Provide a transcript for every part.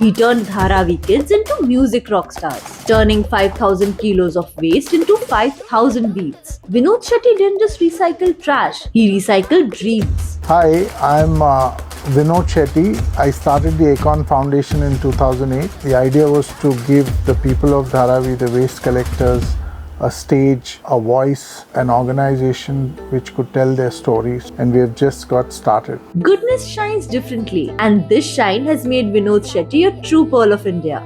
He turned Dharavi kids into music rock stars, turning 5,000 kilos of waste into 5,000 beats. Vinod Shetty didn't just recycle trash, he recycled dreams. Hi, I'm Vinod Shetty. I started the Acorn Foundation in 2008. The idea was to give the people of Dharavi, the waste collectors, a stage, a voice, an organization which could tell their stories, and we have just got started. Goodness shines differently, and this shine has made Vinod Shetty a true pearl of India.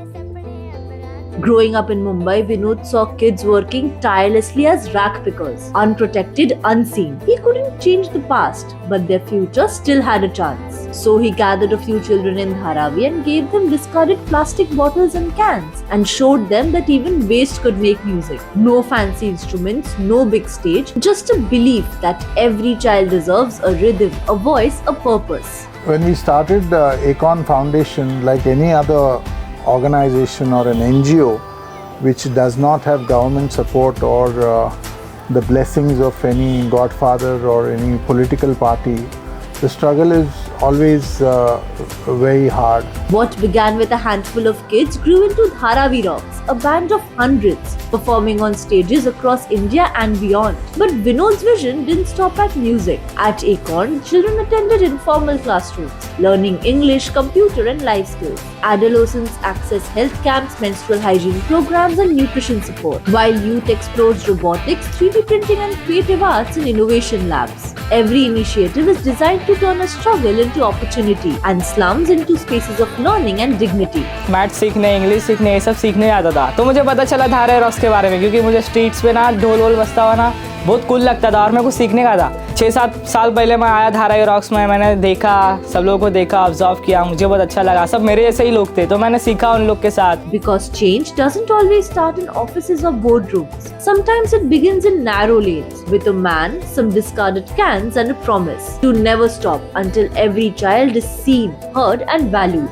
Growing up in Mumbai, Vinod saw kids working tirelessly as rack pickers, unprotected, unseen. He couldn't change the past, but their future still had a chance. So he gathered a few children in Dharavi and gave them discarded plastic bottles and cans and showed them that even waste could make music. No fancy instruments, no big stage, just a belief that every child deserves a rhythm, a voice, a purpose. When we started the Acorn Foundation, like any other organization or an NGO which does not have government support or the blessings of any godfather or any political party, the struggle is always very hard. What began with a handful of kids grew into Dharavi Rocks, a band of hundreds, performing on stages across India and beyond. But Vinod's vision didn't stop at music. At Acorn, children attended informal classrooms, learning English, computer and life skills. Adolescents access health camps, menstrual hygiene programs and nutrition support, while youth explores robotics, 3D printing and creative arts in innovation labs. Every initiative is designed to turn a struggle into opportunity and slums into spaces of learning and dignity. Math सीखने, English सीखने, ये सब सीखने जाता था। तो मुझे पता चला धारावी रॉक्स के बारे में, क्योंकि मुझे स्ट्रीट्स पे ना ढोल वोल बजता हुआ ना बहुत कूल लगता था और मैं कुछ सीखने का था। 6-7 साल पहले मैं आया धारावी रॉक्स में, मैंने देखा, सब लोगों को देखा, ऑब्जर्व किया, मुझे बहुत अच्छा लगा। सब मेरे जैसे ही लोग थे, तो मैंने सीखा उन लोग के साथ। Because change doesn't always start in offices or boardrooms. Sometimes it begins in narrow lanes with a man, some discarded cans and a promise to never stop until every child is seen, heard and valued.